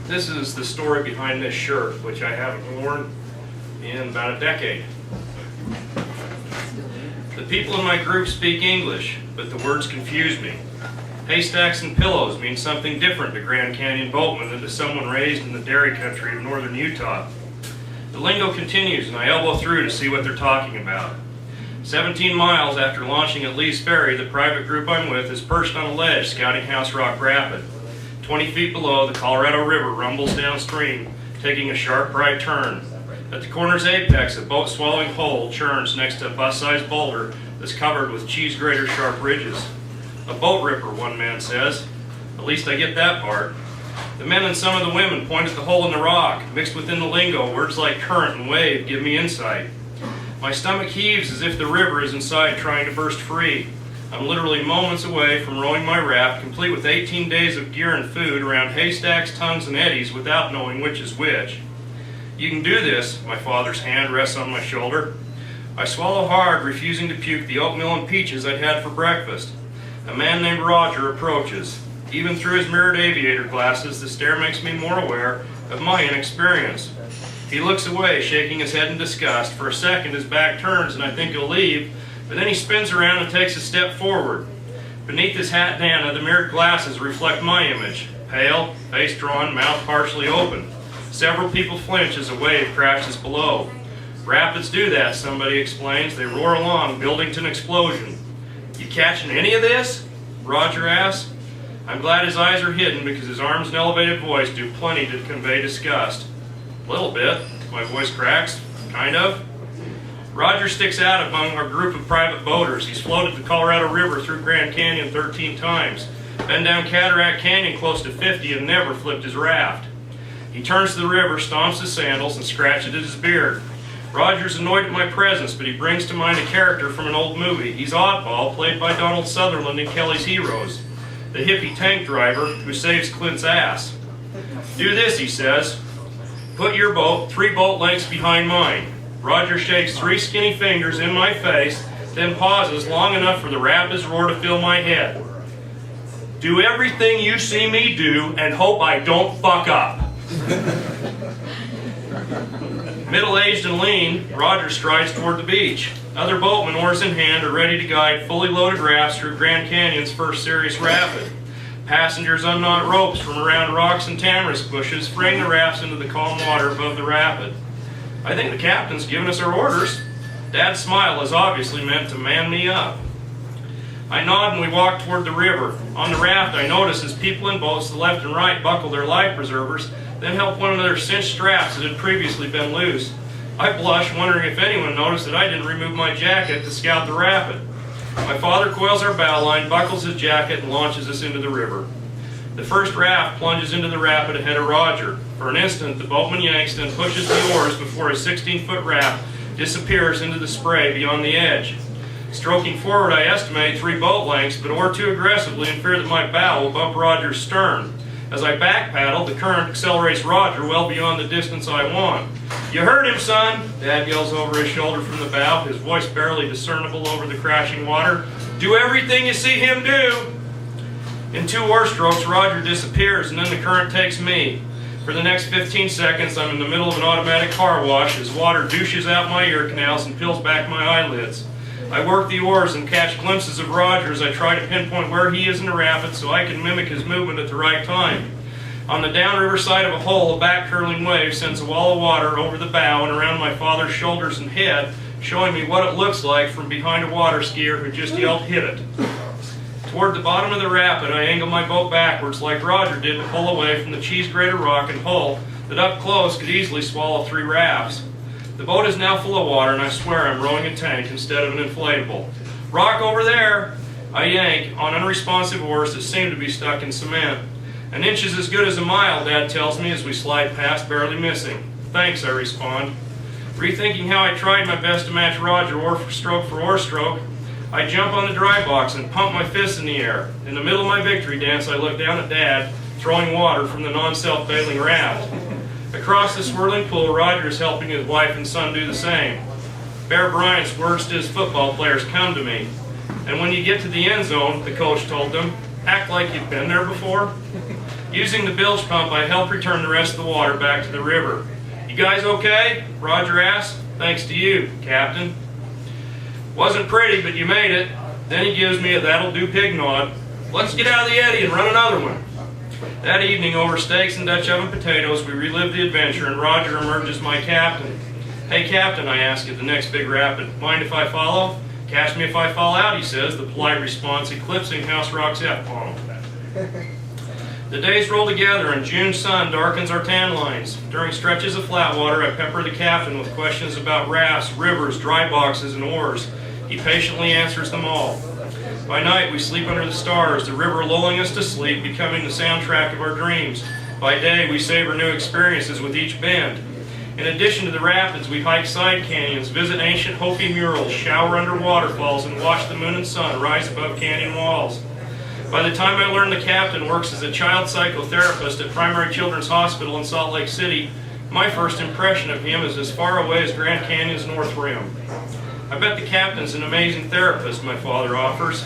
This is the story behind this shirt, which I haven't worn in about a decade. The people in my group speak English, but the words confuse me. Haystacks and pillows mean something different to Grand Canyon boatmen than to someone raised in the dairy country of northern Utah. The lingo continues, and I elbow through to see what they're talking about. 17 miles after launching at Lee's Ferry, the private group I'm with is perched on a ledge scouting House Rock Rapid. 20 feet below, the Colorado River rumbles downstream, taking a sharp right turn. At the corner's apex, a boat-swallowing hole churns next to a bus-sized boulder that's covered with cheese-grater sharp ridges. A boat ripper, one man says. At least I get that part. The men and some of the women point at the hole in the rock. Mixed within the lingo, words like current and wave give me insight. My stomach heaves as if the river is inside trying to burst free. I'm literally moments away from rowing my raft, complete with 18 days of gear and food, around haystacks, tongues, and eddies without knowing which is which. You can do this, my father's hand rests on my shoulder. I swallow hard, refusing to puke the oatmeal and peaches I'd had for breakfast. A man named Roger approaches. Even through his mirrored aviator glasses, the stare makes me more aware of my inexperience. He looks away, shaking his head in disgust. For a second, his back turns, and I think he'll leave, but then he spins around and takes a step forward. Beneath his bandana, the mirrored glasses reflect my image. Pale, face drawn, mouth partially open. Several people flinch as a wave crashes below. Rapids do that, somebody explains. They roar along, building to an explosion. You catching any of this? Roger asks. I'm glad his eyes are hidden because his arms and elevated voice do plenty to convey disgust. A little bit. My voice cracks. Kind of. Roger sticks out among our group of private boaters. He's floated the Colorado River through Grand Canyon 13 times, been down Cataract Canyon close to 50 and never flipped his raft. He turns to the river, stomps his sandals, and scratches at his beard. Roger's annoyed at my presence, but he brings to mind a character from an old movie. He's Oddball, played by Donald Sutherland in Kelly's Heroes, the hippie tank driver who saves Clint's ass. Do this, he says. Put your boat 3 boat lengths behind mine. Roger shakes 3 skinny fingers in my face, then pauses long enough for the rapids roar to fill my head. Do everything you see me do and hope I don't fuck up. Middle-aged and lean, Roger strides toward the beach. Other boatmen, oars in hand, are ready to guide fully loaded rafts through Grand Canyon's first serious rapid. Passengers unknot ropes from around rocks and tamarisk bushes, frame the rafts into the calm water above the rapid. I think the captain's given us our orders. Dad's smile is obviously meant to man me up. I nod and we walk toward the river. On the raft, I notice as people in boats to the left and right buckle their life preservers, then help one another cinch straps that had previously been loose. I blush, wondering if anyone noticed that I didn't remove my jacket to scout the rapid. My father coils our bow line, buckles his jacket, and launches us into the river. The first raft plunges into the rapid ahead of Roger. For an instant, the boatman yanks, then pushes the oars before his 16-foot raft disappears into the spray beyond the edge. Stroking forward, I estimate 3 boat lengths, but oar too aggressively in fear that my bow will bump Roger's stern. As I back paddle, the current accelerates Roger well beyond the distance I want. You heard him, son, Dad yells over his shoulder from the bow, his voice barely discernible over the crashing water. Do everything you see him do. In 2 oar strokes, Roger disappears, and then the current takes me. For the next 15 seconds, I'm in the middle of an automatic car wash as water douches out my ear canals and peels back my eyelids. I work the oars and catch glimpses of Roger as I try to pinpoint where he is in the rapid so I can mimic his movement at the right time. On the downriver side of a hole, a back-curling wave sends a wall of water over the bow and around my father's shoulders and head, showing me what it looks like from behind a water skier who just yelled, "Hit it." Toward the bottom of the rapid, I angle my boat backwards like Roger did to pull away from the cheese-grater rock and hull that up close could easily swallow 3 rafts. The boat is now full of water, and I swear I'm rowing a tank instead of an inflatable. Rock over there! I yank on unresponsive oars that seem to be stuck in cement. An inch is as good as a mile, Dad tells me as we slide past, barely missing. Thanks, I respond. Rethinking how I tried my best to match Roger oar for oar stroke, I jump on the dry box and pump my fists in the air. In the middle of my victory dance, I look down at Dad, throwing water from the non-self-bailing raft. Across the swirling pool, Roger is helping his wife and son do the same. Bear Bryant's words to his football players come to me. And when you get to the end zone, the coach told them, Act like you've been there before. Using the bilge pump, I helped return the rest of the water back to the river. You guys okay? Roger asked. Thanks to you, Captain. Wasn't pretty, but you made it. Then he gives me a that'll do pig nod. Let's get out of the eddy and run another one. That evening, over steaks and Dutch oven potatoes, we relived the adventure, and Roger emerges my captain. Hey, Captain, I ask at the next big rapid. Mind if I follow? Catch me if I fall out, he says, the polite response eclipsing House Rock's F-bomb. The days roll together and June's sun darkens our tan lines. During stretches of flat water, I pepper the captain with questions about rafts, rivers, dry boxes, and oars. He patiently answers them all. By night, we sleep under the stars, the river lulling us to sleep, becoming the soundtrack of our dreams. By day, we savor new experiences with each bend. In addition to the rapids, we hike side canyons, visit ancient Hopi murals, shower under waterfalls, and watch the moon and sun rise above canyon walls. By the time I learned the captain works as a child psychotherapist at Primary Children's Hospital in Salt Lake City, my first impression of him is as far away as Grand Canyon's North Rim. I bet the captain's an amazing therapist, my father offers.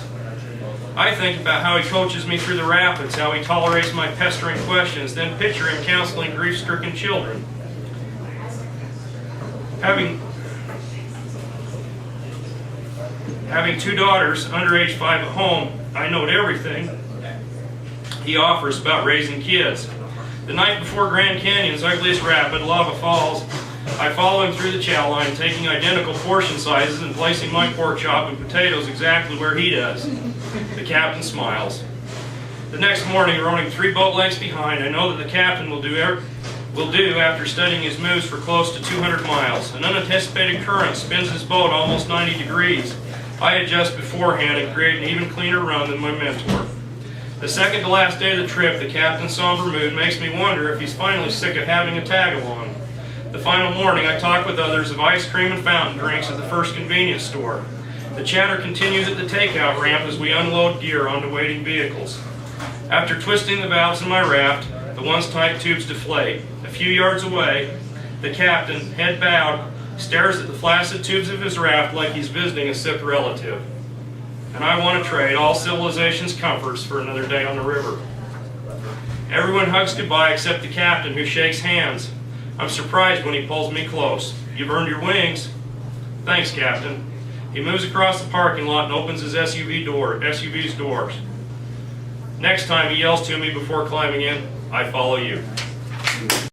I think about how he coaches me through the rapids, how he tolerates my pestering questions, then picture him counseling grief-stricken children. Having 2 daughters, under age 5 at home, I note everything he offers about raising kids. The night before Grand Canyon's ugliest rapid, Lava Falls, I follow him through the chow line, taking identical portion sizes and placing my pork chop and potatoes exactly where he does. The captain smiles. The next morning, rowing 3 boat lengths behind, I know that the captain will do after studying his moves for close to 200 miles. An unanticipated current spins his boat almost 90 degrees. I adjust beforehand and create an even cleaner run than my mentor. The second to last day of the trip, the captain's somber mood makes me wonder if he's finally sick of having a tag-along. The final morning, I talk with others of ice cream and fountain drinks at the first convenience store. The chatter continues at the takeout ramp as we unload gear onto waiting vehicles. After twisting the valves in my raft, the once-tight tubes deflate. A few yards away, the captain, head bowed, stares at the flaccid tubes of his raft like he's visiting a sick relative. And I want to trade all civilization's comforts for another day on the river. Everyone hugs goodbye except the captain, who shakes hands. I'm surprised when he pulls me close. You've earned your wings. Thanks, Captain. He moves across the parking lot and opens his SUV's doors. Next time he yells to me before climbing in, I follow you.